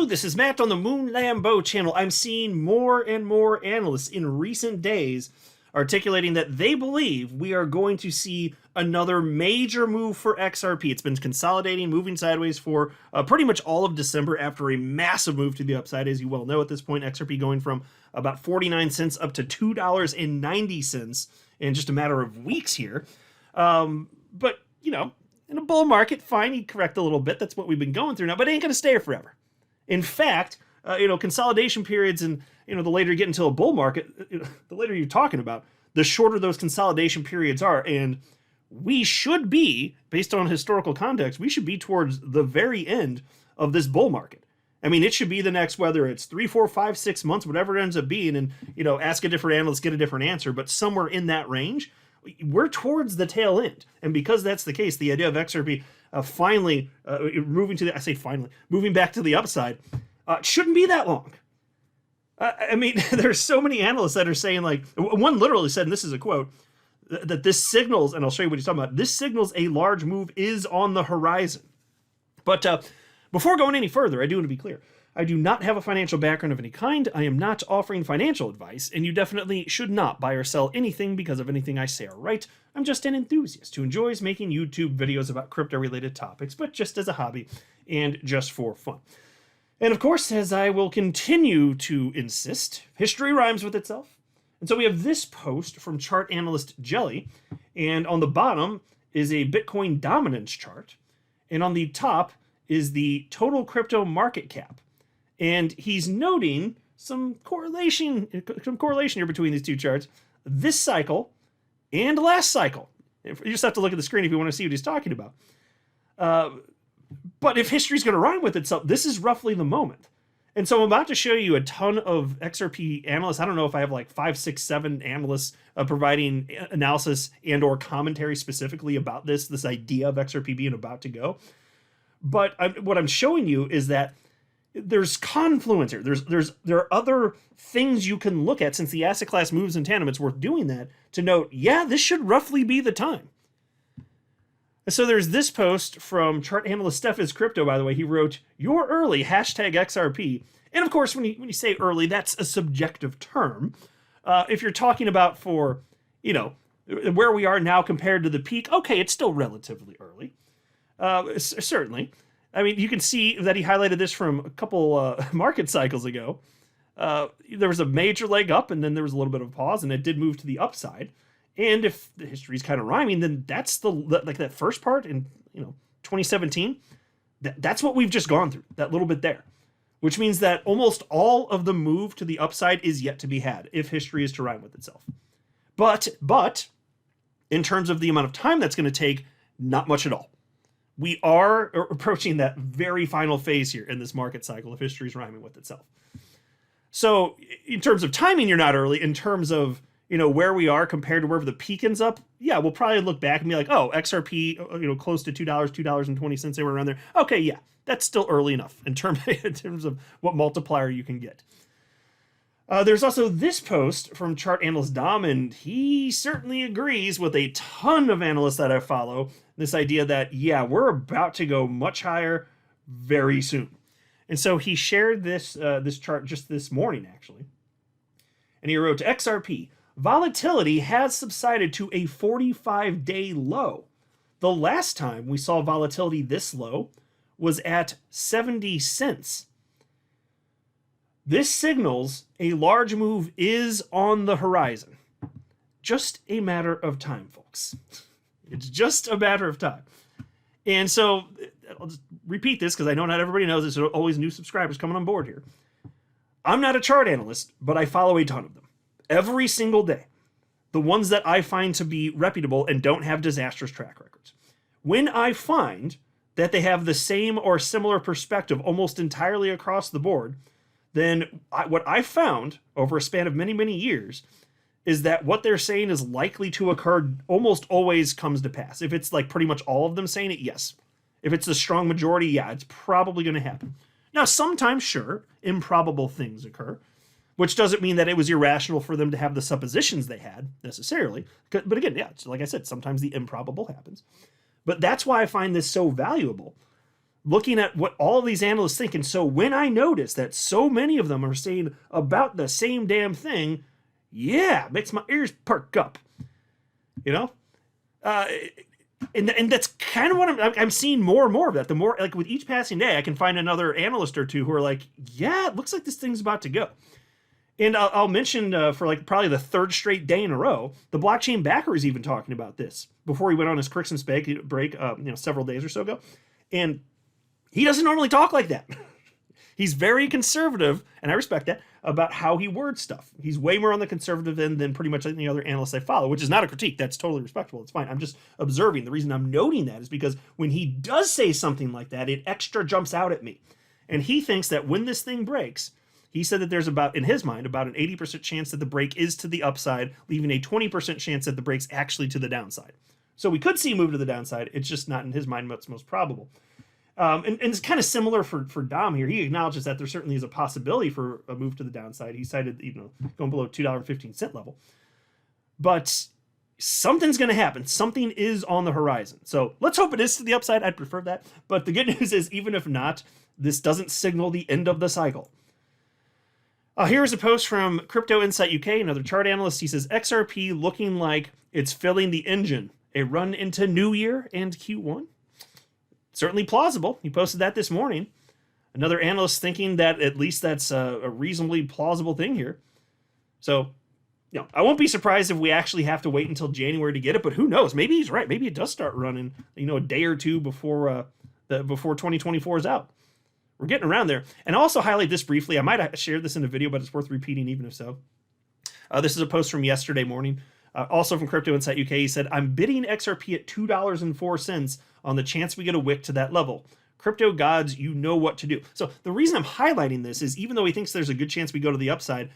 this is Matt on the Moon Lambo channel. I'm seeing more and more analysts in recent days articulating that they believe we are going to see another major move for XRP. It's been consolidating, moving sideways for pretty much all of December after a massive move to the upside. As you well know at this point, XRP going from about 49 cents up to $2.90 in just a matter of weeks here. But, you know, in a bull market, fine, you correct a little bit. That's what we've been going through now, but it ain't going to stay here forever. In fact, consolidation periods and, the later you get into a bull market, the later you're talking about, the shorter those consolidation periods are. And we should be, based on historical context, we should be towards the very end of this bull market. I mean, it should be the next, whether it's 3, 4, 5, 6 months, whatever it ends up being, and, ask a different analyst, get a different answer, but somewhere in that range, we're towards the tail end. And because that's the case, the idea of XRP finally moving back to the upside, shouldn't be that long. I mean, there's so many analysts that are saying, like, one literally said, and this is a quote, that this signals, and I'll show you what he's talking about, this signals a large move is on the horizon. But before going any further, I do want to be clear. I do not have a financial background of any kind. I am not offering financial advice, and you definitely should not buy or sell anything because of anything I say or write. I'm just an enthusiast who enjoys making YouTube videos about crypto-related topics, but just as a hobby and just for fun. And of course, as I will continue to insist, history rhymes with itself. And so we have this post from chart analyst Jelly, and on the bottom is a Bitcoin dominance chart, and on the top is the total crypto market cap. And he's noting some correlation here between these two charts, this cycle and last cycle. You just have to look at the screen if you want to see what he's talking about. But if history's going to rhyme with itself, this is roughly the moment. And so I'm about to show you a ton of XRP analysts. I don't know if I have like 5, 6, 7 analysts providing analysis and or commentary specifically about this idea of XRP being about to go. But what I'm showing you is that there's confluence here. There are other things you can look at since the asset class moves in tandem. It's worth doing that to note, yeah, this should roughly be the time. So there's this post from chart analyst Steph is Crypto, by the way. He wrote, "You're early, #XRP." And of course, when you say early, that's a subjective term. If you're talking about for, where we are now compared to the peak, okay, it's still relatively early. Certainly. I mean, you can see that he highlighted this from a couple market cycles ago. There was a major leg up, and then there was a little bit of a pause, and it did move to the upside. And if the history's kind of rhyming, then that's that first part in 2017. That's what we've just gone through, that little bit there, which means that almost all of the move to the upside is yet to be had if history is to rhyme with itself. But in terms of the amount of time that's going to take, not much at all. We are approaching that very final phase here in this market cycle if history is rhyming with itself. So in terms of timing, you're not early. In terms of where we are compared to wherever the peak ends up, yeah, we'll probably look back and be like, oh, XRP, close to $2, $2.20, they were around there. Okay, yeah, that's still early enough in terms of what multiplier you can get. There's also this post from chart analyst Dom, and he certainly agrees with a ton of analysts that I follow, this idea that, yeah, we're about to go much higher very soon. And so he shared this chart just this morning, actually. And he wrote, XRP, volatility has subsided to a 45-day low. The last time we saw volatility this low was at 70 cents. This signals a large move is on the horizon. Just a matter of time, folks. It's just a matter of time. And so I'll just repeat this because I know not everybody knows this. There's always new subscribers coming on board here. I'm not a chart analyst, but I follow a ton of them. Every single day. The ones that I find to be reputable and don't have disastrous track records. When I find that they have the same or similar perspective almost entirely across the board, then what I found over a span of many, many years is that what they're saying is likely to occur almost always comes to pass. If it's like pretty much all of them saying it, yes. If it's a strong majority, yeah, it's probably going to happen. Now, sometimes, sure, improbable things occur, which doesn't mean that it was irrational for them to have the suppositions they had, necessarily. But again, yeah, like I said, sometimes the improbable happens. But that's why I find this so valuable. looking at what all of these analysts think. And so when I notice that so many of them are saying about the same damn thing, yeah, makes my ears perk up, you know? And that's kind of what I'm seeing more and more of that. The more, like with each passing day, I can find another analyst or two who are like, yeah, it looks like this thing's about to go. And I'll mention for like probably the third straight day in a row, the blockchain backer is even talking about this before he went on his Christmas break, several days or so ago. And he doesn't normally talk like that. He's very conservative, and I respect that, about how he words stuff. He's way more on the conservative end than pretty much any other analyst I follow, which is not a critique. That's totally respectable. It's fine. I'm just observing. The reason I'm noting that is because when he does say something like that, it extra jumps out at me. And he thinks that when this thing breaks, he said that there's about, in his mind, about an 80% chance that the break is to the upside, leaving a 20% chance that the break's actually to the downside. So we could see a move to the downside. It's just not in his mind what's most probable. And it's kind of similar for Dom here. He acknowledges that there certainly is a possibility for a move to the downside. He cited, going below $2.15 level. But something's going to happen. Something is on the horizon. So let's hope it is to the upside. I'd prefer that. But the good news is, even if not, this doesn't signal the end of the cycle. Here's a post from Crypto Insight UK, another chart analyst. He says, XRP looking like it's filling the engine. A run into New Year and Q1. Certainly plausible. He posted that this morning. Another analyst thinking that at least that's a reasonably plausible thing here. So, I won't be surprised if we actually have to wait until January to get it, but who knows? Maybe he's right. Maybe it does start running, a day or two before 2024 is out. We're getting around there. And I'll also highlight this briefly. I might have shared this in a video, but it's worth repeating even if so. This is a post from yesterday morning. Also from Crypto Insight UK, he said, I'm bidding XRP at $2.04 on the chance we get a wick to that level. Crypto gods, you know what to do. So the reason I'm highlighting this is, even though he thinks there's a good chance we go to the upside,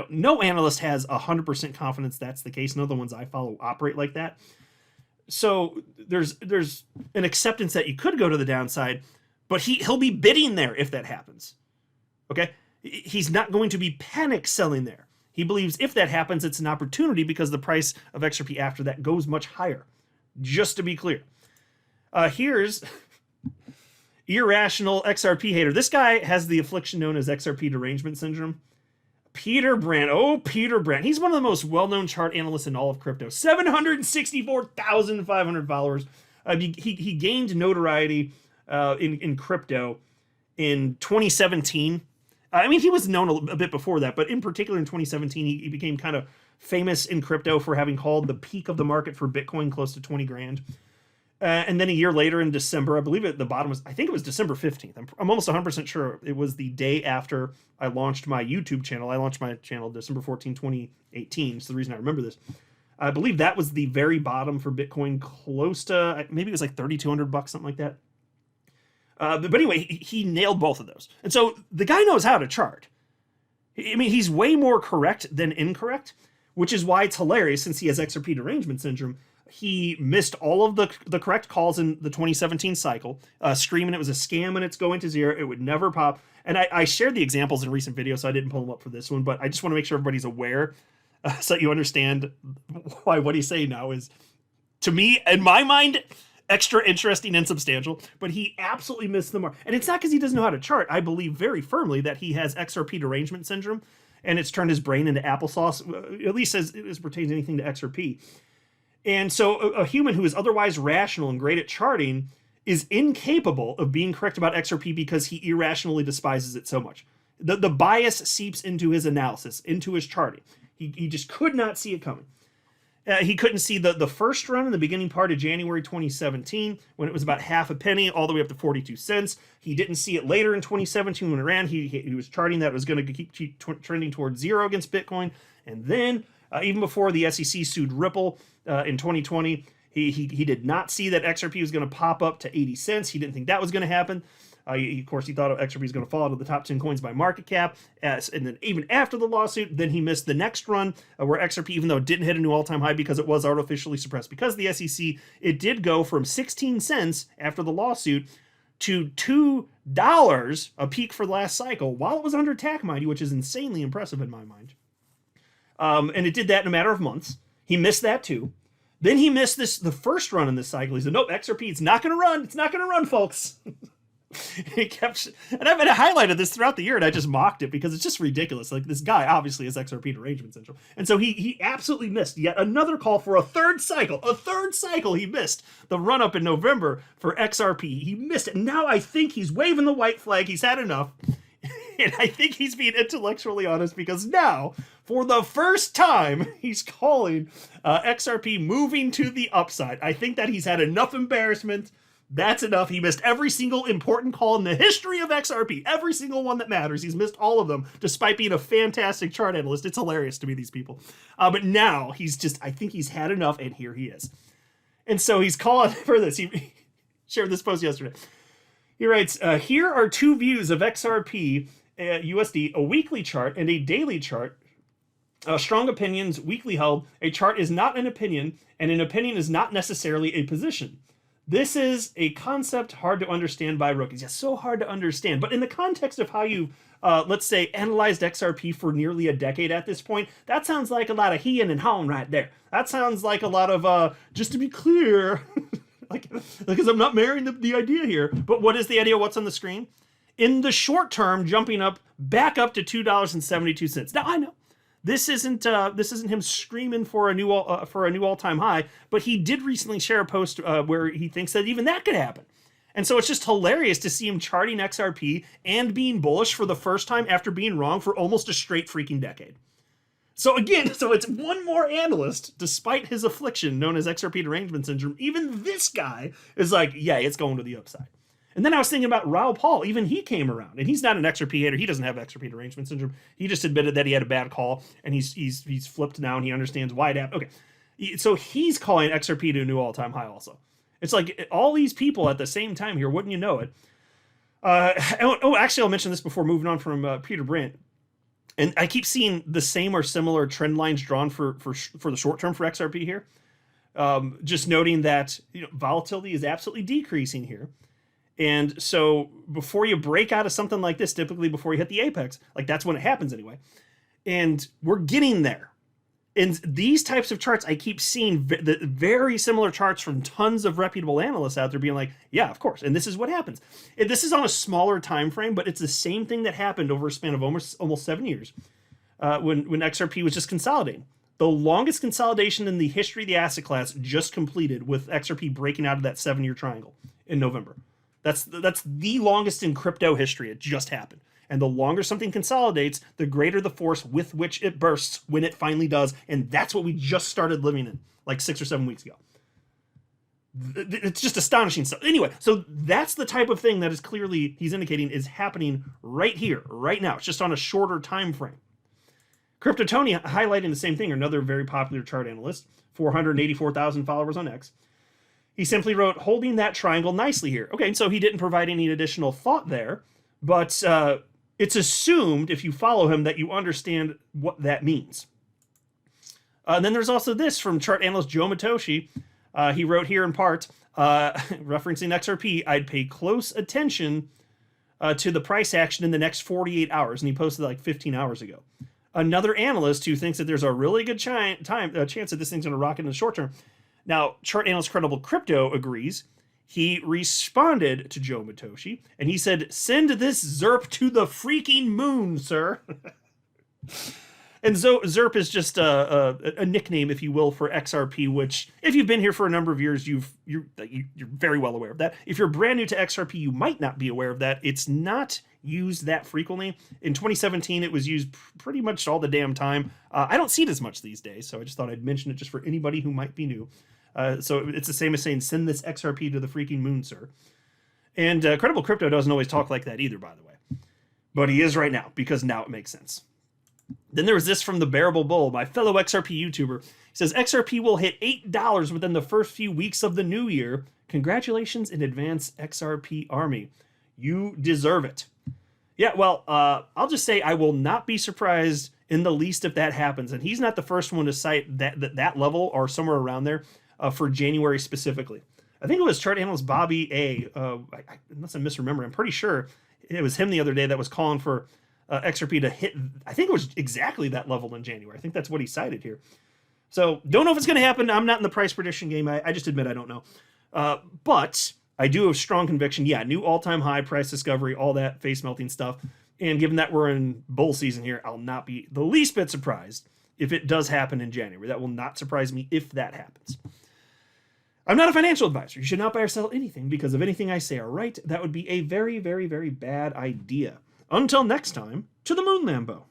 no analyst has 100% confidence that's the case. None of the ones I follow operate like that. So there's an acceptance that you could go to the downside, but he'll be bidding there if that happens. Okay? He's not going to be panic selling there. He believes if that happens, it's an opportunity because the price of XRP after that goes much higher. Just to be clear. Here's irrational XRP hater. This guy has the affliction known as XRP derangement syndrome. Peter Brandt. Oh, Peter Brandt. He's one of the most well-known chart analysts in all of crypto. 764,500 followers. He gained notoriety in crypto in 2017. He was known a bit before that, but in particular in 2017, he became kind of famous in crypto for having called the peak of the market for Bitcoin close to 20 grand. And then a year later in December, I believe the bottom was, I think it was December 15th. I'm almost 100% sure it was the day after I launched my YouTube channel. I launched my channel December 14, 2018. It's the reason I remember this. I believe that was the very bottom for Bitcoin, close to, maybe it was like $3,200, something like that. But anyway, he nailed both of those. And so the guy knows how to chart. He's way more correct than incorrect, which is why it's hilarious since he has XRP derangement syndrome. He missed all of the correct calls in the 2017 cycle, screaming it was a scam and it's going to zero. It would never pop. And I shared the examples in recent videos, so I didn't pull them up for this one, but I just want to make sure everybody's aware so that you understand why what he's saying now is, to me, in my mind, extra interesting and substantial, but he absolutely missed the mark. And it's not because he doesn't know how to chart. I believe very firmly that he has XRP derangement syndrome, and it's turned his brain into applesauce, at least as pertains to anything to XRP. And so a human who is otherwise rational and great at charting is incapable of being correct about XRP because he irrationally despises it so much. The bias seeps into his analysis, into his charting. He just could not see it coming. He couldn't see the first run in the beginning part of January 2017 when it was about half a penny all the way up to 42 cents. He didn't see it later in 2017 when it ran. He was charting that it was going to keep trending towards zero against Bitcoin. And then even before the SEC sued Ripple in 2020, he did not see that XRP was going to pop up to 80 cents. He didn't think that was going to happen. Of course, he thought XRP was going to fall out of the top 10 coins by market cap. And then even after the lawsuit, then he missed the next run where XRP, even though it didn't hit a new all-time high because it was artificially suppressed because of the SEC, it did go from 16 cents after the lawsuit to $2, a peak for the last cycle, while it was under attack, mind you, which is insanely impressive in my mind. And it did that in a matter of months. He missed that too. Then he missed the first run in this cycle. He said, nope, XRP, it's not going to run. It's not going to run, folks. He kept, and I've highlighted this throughout the year, and I just mocked it because it's just ridiculous. Like, this guy obviously has XRP derangement syndrome, and so he absolutely missed yet another call for a third cycle. He missed the run up in November for XRP. He missed it. Now I think he's waving the white flag. He's had enough, and I think he's being intellectually honest because now, for the first time, he's calling XRP moving to the upside. I think that he's had enough embarrassment. That's enough. He missed every single important call in the history of XRP. Every single one that matters. He's missed all of them, despite being a fantastic chart analyst. It's hilarious to me, these people. But now, I think he's had enough, and here he is. And so he's calling for this. He shared this post yesterday. He writes, here are two views of XRP USD, a weekly chart and a daily chart. Strong opinions, weekly held. A chart is not an opinion, and an opinion is not necessarily a position. This is a concept hard to understand by rookies. Yes, so hard to understand. But in the context of how you've, let's say, analyzed XRP for nearly a decade at this point, that sounds like a lot of heeing and hawing right there. That sounds like a lot of, just to be clear, because I'm not marrying the idea here. But what is the idea? What's on the screen? In the short term, jumping back up to $2.72. Now, I know. This isn't him screaming for a new all-time high, but he did recently share a post where he thinks that even that could happen. And so it's just hilarious to see him charting XRP and being bullish for the first time after being wrong for almost a straight freaking decade. So again, it's one more analyst, despite his affliction known as XRP derangement syndrome. Even this guy is like, yeah, it's going to the upside. And then I was thinking about Raul Paul. Even he came around, and he's not an XRP hater. He doesn't have XRP derangement syndrome. He just admitted that he had a bad call, and he's flipped now, and he understands why it happened. Okay, so he's calling XRP to a new all-time high. Also, it's like all these people at the same time here. Wouldn't you know it? Actually, I'll mention this before moving on from Peter Brandt. And I keep seeing the same or similar trend lines drawn for the short term for XRP here. Just noting that volatility is absolutely decreasing here. And so before you break out of something like this, typically before you hit the apex, like that's when it happens anyway. And we're getting there. And these types of charts, I keep seeing the very similar charts from tons of reputable analysts out there being like, yeah, of course. And this is what happens. And this is on a smaller time frame, but it's the same thing that happened over a span of almost 7 years when XRP was just consolidating. The longest consolidation in the history of the asset class just completed with XRP breaking out of that 7-year triangle in November. That's the longest in crypto history. It just happened. And the longer something consolidates, the greater the force with which it bursts when it finally does. And that's what we just started living in like 6 or 7 weeks ago. It's just astonishing stuff. Anyway, so that's the type of thing that is clearly, he's indicating, is happening right here, right now. It's just on a shorter time frame. Crypto Tony highlighting the same thing, another very popular chart analyst, 484,000 followers on X. He simply wrote, holding that triangle nicely here. Okay, so he didn't provide any additional thought there, but it's assumed, if you follow him, that you understand what that means. And then there's also this from chart analyst Joe Matoshi. He wrote here in part, referencing XRP, I'd pay close attention to the price action in the next 48 hours. And he posted like 15 hours ago. Another analyst who thinks that there's a really good chance that this thing's going to rocket in the short term. Now, chart analyst Credible Crypto agrees. He responded to Joe Matoshi, and he said, send this ZERP to the freaking moon, sir. And so ZERP is just a nickname, if you will, for XRP, which, if you've been here for a number of years, you're very well aware of that. If you're brand new to XRP, you might not be aware of that. It's not used that frequently. In 2017, it was used pretty much all the damn time. I don't see it as much these days, so I just thought I'd mention it just for anybody who might be new. So it's the same as saying, send this XRP to the freaking moon, sir. And Credible Crypto doesn't always talk like that either, by the way. But he is right now, because now it makes sense. Then there was this from the Bearable Bull, my fellow XRP YouTuber. He says, XRP will hit $8 within the first few weeks of the new year. Congratulations in advance, XRP Army. You deserve it. Yeah, well, I'll just say I will not be surprised in the least if that happens. And he's not the first one to cite that level or somewhere around there for January specifically. I think it was chart analyst Bobby A. Unless I misremember, I'm pretty sure it was him the other day that was calling for XRP to hit, I think it was exactly that level in January. I think that's what he cited here. So don't know if it's going to happen. I'm not in the price prediction game. I just admit I don't know. But I do have strong conviction. Yeah, new all-time high, price discovery, all that face melting stuff. And given that we're in bull season here, I'll not be the least bit surprised if it does happen in January. That will not surprise me if that happens. I'm not a financial advisor. You should not buy or sell anything because if anything I say are right, that would be a very, very, very bad idea. Until next time, to the moon, Lambo.